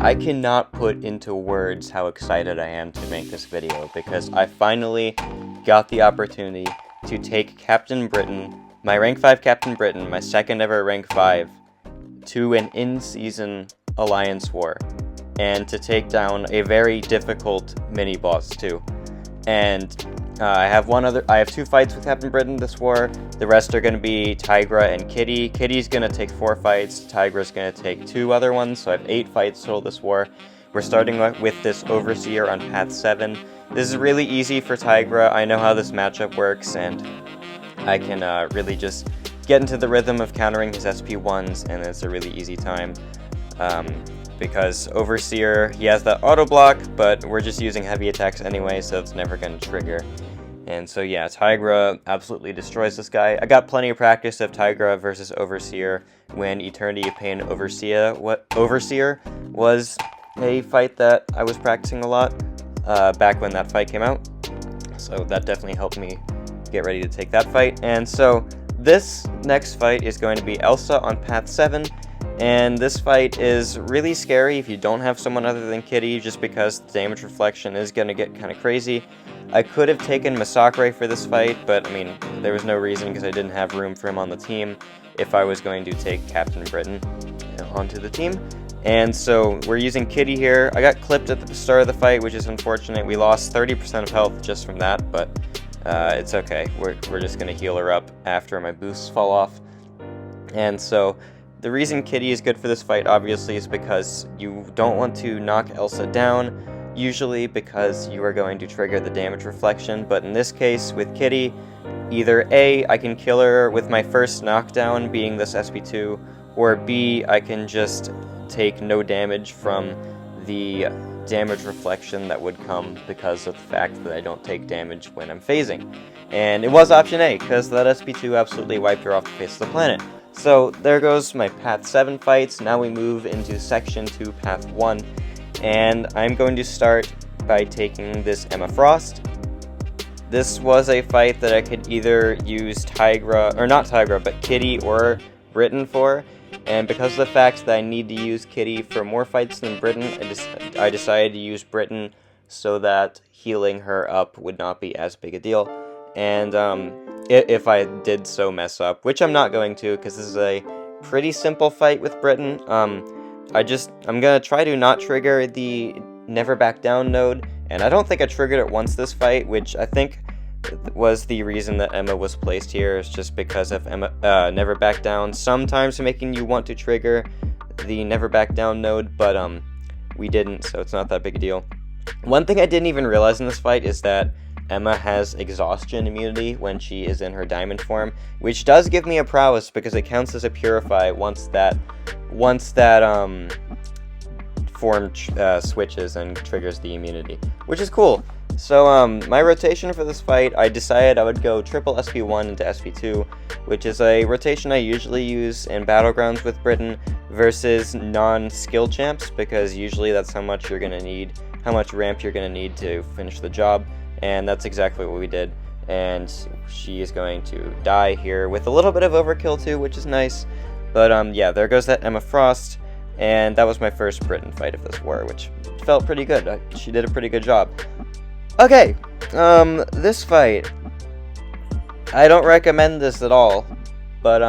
I cannot put into words how excited I am to make this video, because I finally got the opportunity to take Captain Britain, my rank 5 Captain Britain, my second ever rank 5, to an in-season alliance war, and to take down a very difficult mini-boss too. And I have 2 fights with Captain Britain this war. The rest are going to be Tigra and Kitty. Kitty's going to take 4 fights, Tigra's going to take 2 other ones, so I have 8 fights total this war. We're starting with this Overseer on Path 7. This is really easy for Tigra. I know how this matchup works, and I can really just get into the rhythm of countering his SP1s, and it's a really easy time. Because Overseer, he has that auto block, but we're just using heavy attacks anyway, so it's never going to trigger. And so yeah, Tigra absolutely destroys this guy. I got plenty of practice of Tigra versus Overseer when Eternity of Pain Overseer was a fight that I was practicing a lot back when that fight came out. So that definitely helped me get ready to take that fight. And so this next fight is going to be Elsa on Path 7. And this fight is really scary if you don't have someone other than Kitty, just because the damage reflection is going to get kind of crazy. I could have taken MCoC for this fight, but I mean, there was no reason because I didn't have room for him on the team if I was going to take Captain Britain onto the team. And so we're using Kitty here. I got clipped at the start of the fight, which is unfortunate. We lost 30% of health just from that, but it's okay. We're just going to heal her up after my boosts fall off. And so the reason Kitty is good for this fight, obviously, is because you don't want to knock Elsa down, usually because you are going to trigger the damage reflection, but in this case, with Kitty, either A, I can kill her with my first knockdown, being this SP2, or B, I can just take no damage from the damage reflection that would come because of the fact that I don't take damage when I'm phasing. And it was option A, because that SP2 absolutely wiped her off the face of the planet. So there goes my Path 7 fights. Now we move into Section 2, Path 1. And I'm going to start by taking this Emma Frost. This was a fight that I could either use Tigra, or not Tigra, but Kitty or Britain for. And because of the fact that I need to use Kitty for more fights than Britain, I decided to use Britain so that healing her up would not be as big a deal. And if I did so mess up, which I'm not going to, because this is a pretty simple fight with Britain. I'm gonna try to not trigger the Never Back Down node, and I don't think I triggered it once this fight, which I think was the reason that Emma was placed here, is just because of Emma Never Back Down sometimes making you want to trigger the Never Back Down node, but we didn't, so it's not that big a deal. One thing I didn't even realize in this fight is that Emma has exhaustion immunity when she is in her diamond form, which does give me a prowess because it counts as a purify once that form switches and triggers the immunity, which is cool. So my rotation for this fight, I decided I would go triple SP1 into SP2, which is a rotation I usually use in Battlegrounds with Britain versus non-skill champs, because usually that's how much you're going to need, how much ramp you're going to need to finish the job. And that's exactly what we did, and she is going to die here with a little bit of overkill too, which is nice. But yeah, there goes that Emma Frost, and that was my first Britain fight of this war, which felt pretty good. She did a pretty good job. Okay, this fight, I don't recommend this at all, but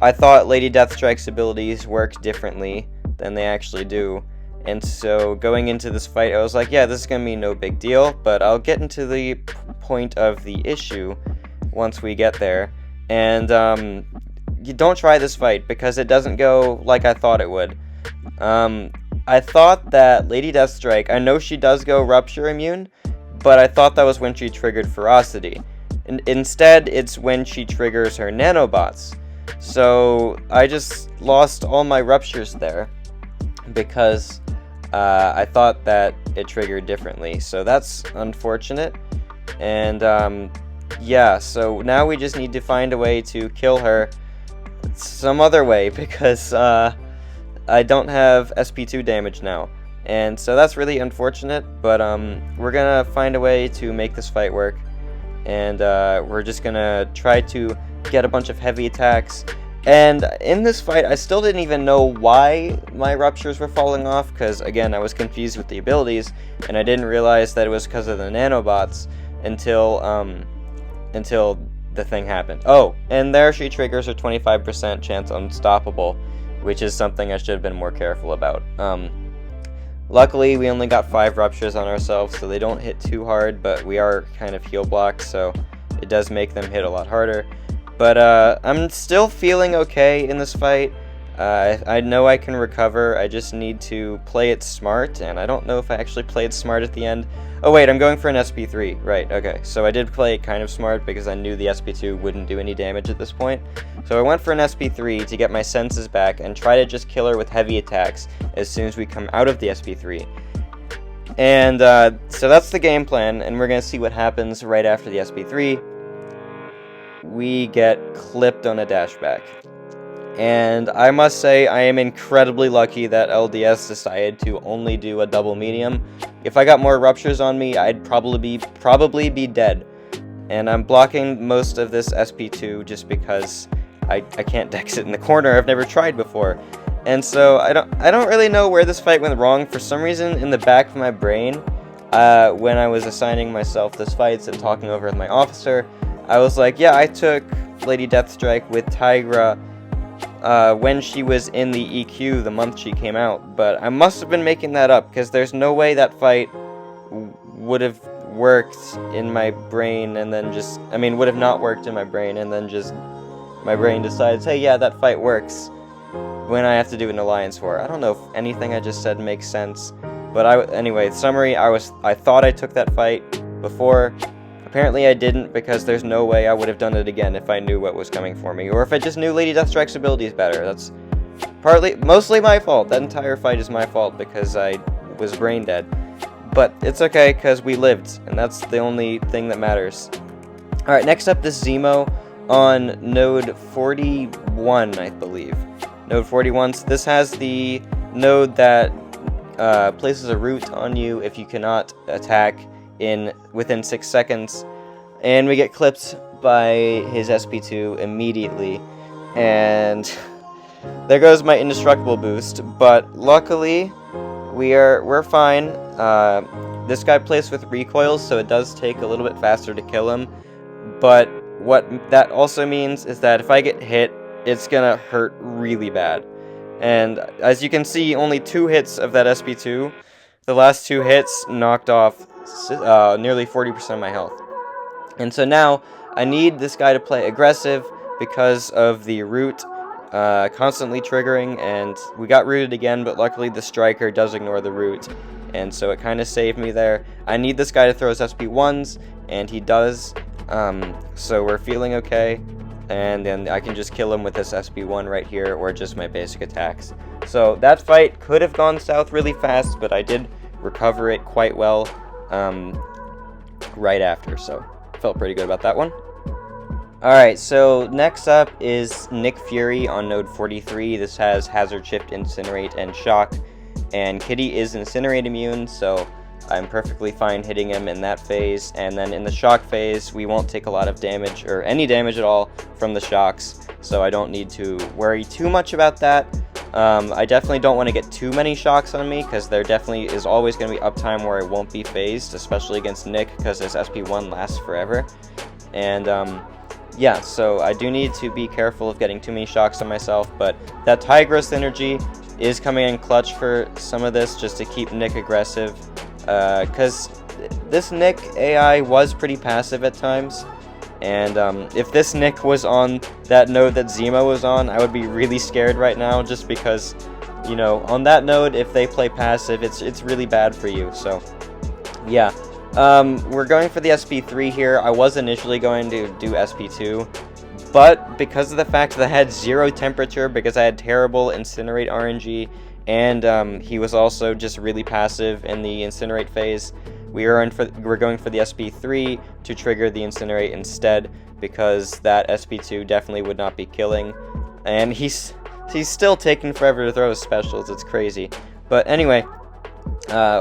I thought Lady Deathstrike's abilities work differently than they actually do. And so going into this fight, I was like, yeah, this is going to be no big deal, but I'll get into the point of the issue once we get there. And you don't try this fight because it doesn't go like I thought it would. I thought that Lady Deathstrike, I know she does go Rupture immune, but I thought that was when she triggered Ferocity. And instead, it's when she triggers her nanobots. So I just lost all my Ruptures there because I thought that it triggered differently, so that's unfortunate. And yeah, so now we just need to find a way to kill her some other way, because I don't have SP2 damage now, and so that's really unfortunate. But we're gonna find a way to make this fight work, and we're just gonna try to get a bunch of heavy attacks, And in this fight, I still didn't even know why my ruptures were falling off, because, again, I was confused with the abilities, and I didn't realize that it was because of the nanobots until the thing happened. Oh, and there she triggers her 25% chance unstoppable, which is something I should have been more careful about. Luckily, we only got 5 ruptures on ourselves, so they don't hit too hard, but we are kind of heal blocked, so it does make them hit a lot harder. But I'm still feeling okay in this fight. I know I can recover. I just need to play it smart, and I don't know if I actually played smart at the end. Oh wait, I'm going for an SP3. Right, okay. So I did play it kind of smart because I knew the SP2 wouldn't do any damage at this point. So I went for an SP3 to get my senses back and try to just kill her with heavy attacks as soon as we come out of the SP3. And so that's the game plan, and we're going to see what happens right after the SP3. We get clipped on a dashback. And I must say, I am incredibly lucky that LDS decided to only do a double medium. If I got more ruptures on me, I'd probably be dead. And I'm blocking most of this SP2 just because I can't dex it in the corner. I've never tried before. And so I don't really know where this fight went wrong. For some reason, in the back of my brain, when I was assigning myself this fights and talking over with my officer, I was like, yeah, I took Lady Deathstrike with Tigra when she was in the EQ the month she came out, but I must have been making that up, because there's no way that fight would have worked in my brain and then just, would have not worked in my brain and then just my brain decides, hey, yeah, that fight works when I have to do an alliance war. I don't know if anything I just said makes sense, but anyway, summary, I thought I took that fight before. Apparently I didn't, because there's no way I would have done it again if I knew what was coming for me, or if I just knew Lady Deathstrike's abilities better. That's mostly my fault. That entire fight is my fault, because I was brain dead. But it's okay, because we lived, and that's the only thing that matters. Alright, next up is Zemo on node 41, I believe. Node 41, so this has the node that places a root on you if you cannot attack within 6 seconds, and we get clipped by his SP2 immediately, and there goes my indestructible boost. But luckily we're fine. This guy plays with recoils, so it does take a little bit faster to kill him, but what that also means is that if I get hit, it's gonna hurt really bad. And as you can see, only 2 hits of that SP2. The last 2 hits knocked off nearly 40% of my health. And so now I need this guy to play aggressive because of the root constantly triggering, and we got rooted again, but luckily the striker does ignore the root, and so it kind of saved me there. I need this guy to throw his SP1s, and he does, so we're feeling okay, and then I can just kill him with this SP1 right here, or just my basic attacks. So that fight could have gone south really fast, but I did recover it quite well right after, so felt pretty good about that one. Alright, so next up is Nick Fury on node 43. This has Hazard Shift, Incinerate, and Shock, and Kitty is Incinerate immune, so I'm perfectly fine hitting him in that phase. And then in the Shock phase, we won't take a lot of damage, or any damage at all, from the shocks, so I don't need to worry too much about that. I definitely don't want to get too many shocks on me, because there definitely is always going to be uptime where I won't be phased, especially against Nick, because his SP1 lasts forever. And yeah, so I do need to be careful of getting too many shocks on myself, but that Tigra synergy is coming in clutch for some of this, just to keep Nick aggressive, because this Nick AI was pretty passive at times. And if this Nick was on that node that Zemo was on, I would be really scared right now, just because, you know, on that node, if they play passive, it's really bad for you. So, yeah. We're going for the SP3 here. I was initially going to do SP2, but because of the fact that I had 0 temperature, because I had terrible Incinerate RNG, and he was also just really passive in the Incinerate phase, we're going for the SP3 to trigger the Incinerate instead, because that SP2 definitely would not be killing. And he's still taking forever to throw his specials. It's crazy. But anyway,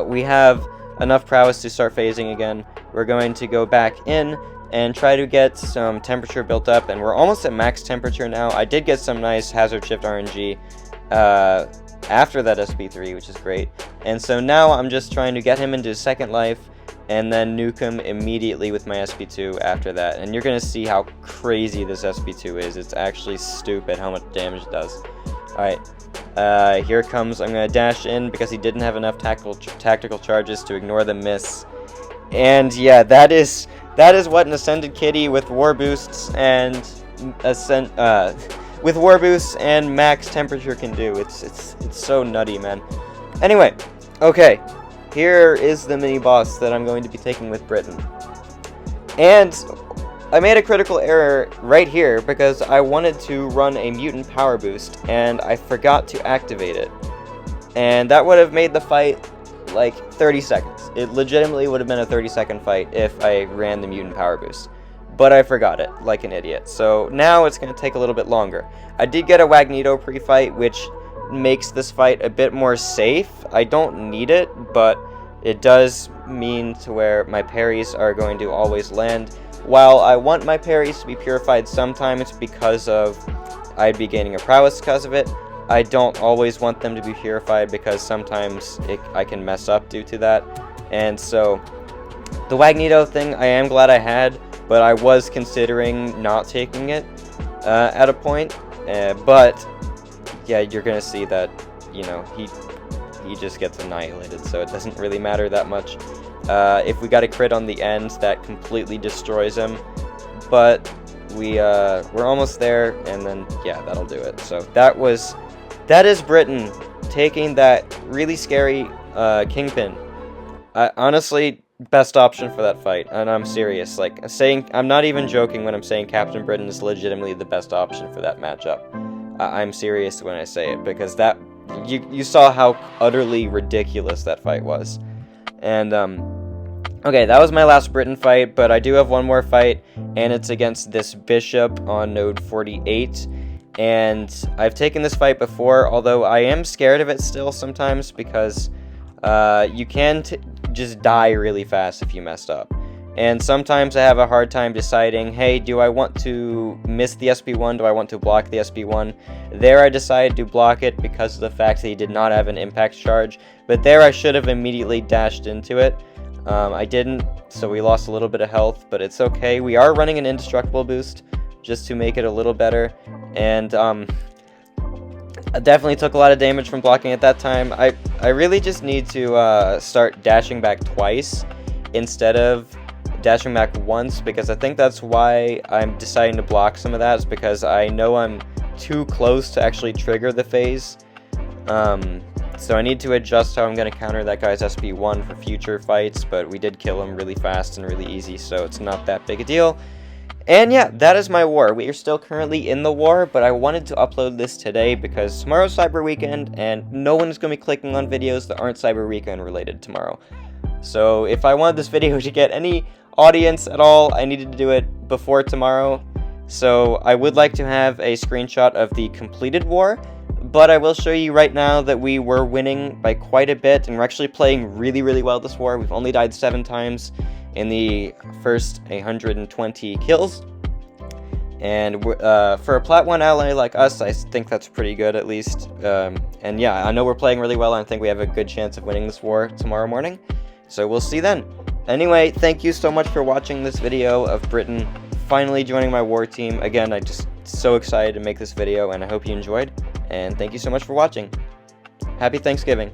we have enough prowess to start phasing again. We're going to go back in, and try to get some temperature built up, and we're almost at max temperature now. I did get some nice hazard shift RNG after that SP3, which is great, and so now I'm just trying to get him into second life and then nuke him immediately with my SP2 after that, and you're gonna see how crazy this SP2 is. It's actually stupid how much damage it does. Alright, here it comes. I'm gonna dash in because he didn't have enough tactical charges to ignore the miss. And yeah, that is what an Ascended Kitty with war boosts and max temperature can do. It's so nutty, man. Anyway, okay, here is the mini boss that I'm going to be taking with Britain. And I made a critical error right here because I wanted to run a mutant power boost and I forgot to activate it. And that would have made the fight like 30 seconds. It legitimately would have been a 30-second fight if I ran the mutant power boost. But I forgot it, like an idiot. So now it's going to take a little bit longer. I did get a Magneto pre-fight, which makes this fight a bit more safe. I don't need it, but it does mean to where my parries are going to always land. While I want my parries to be purified sometimes because of I'd be gaining a prowess because of it, I don't always want them to be purified because sometimes I can mess up due to that. And so the Magneto thing I am glad I had, but I was considering not taking it at a point. But yeah, you're gonna see that, you know, he just gets annihilated, so it doesn't really matter that much. If we got a crit on the end, that completely destroys him. But we're almost there, and then yeah, that'll do it. So that is Britain taking that really scary Kingpin. Honestly, best option for that fight, and I'm serious. Like I'm not even joking when I'm saying Captain Britain is legitimately the best option for that matchup. I'm serious when I say it, because that you saw how utterly ridiculous that fight was. And okay, that was my last Britain fight, but I do have one more fight, and it's against this bishop on node 48. And I've taken this fight before, although I am scared of it still sometimes, because you can just die really fast if you messed up. And sometimes I have a hard time deciding, hey, do I want to miss the SP1? Do I want to block the SP1? There I decided to block it because of the fact that he did not have an impact charge. But there I should have immediately dashed into it. I didn't, so we lost a little bit of health, but it's okay. We are running an indestructible boost just to make it a little better. And I definitely took a lot of damage from blocking at that time. I really just need to start dashing back twice instead of dashing back once, because I think that's why I'm deciding to block some of that, is because I know I'm too close to actually trigger the phase. So I need to adjust how I'm going to counter that guy's SP1 for future fights, but we did kill him really fast and really easy, so it's not that big a deal. And yeah, that is my war. We are still currently in the war, but I wanted to upload this today because tomorrow's Cyber Weekend, and no one is going to be clicking on videos that aren't Cyber Weekend related tomorrow. So if I wanted this video to get any audience at all, I needed to do it before tomorrow. So I would like to have a screenshot of the completed war, but I will show you right now that we were winning by quite a bit, and we're actually playing really, really well this war. We've only died 7 times in the first 120 kills, and for a Plat 1 ally like us, I think that's pretty good at least. And yeah, I know we're playing really well, and I think we have a good chance of winning this war tomorrow morning, so we'll see then. Anyway, thank you so much for watching this video of Britain finally joining my war team. Again, I'm just so excited to make this video, and I hope you enjoyed, and thank you so much for watching. Happy Thanksgiving.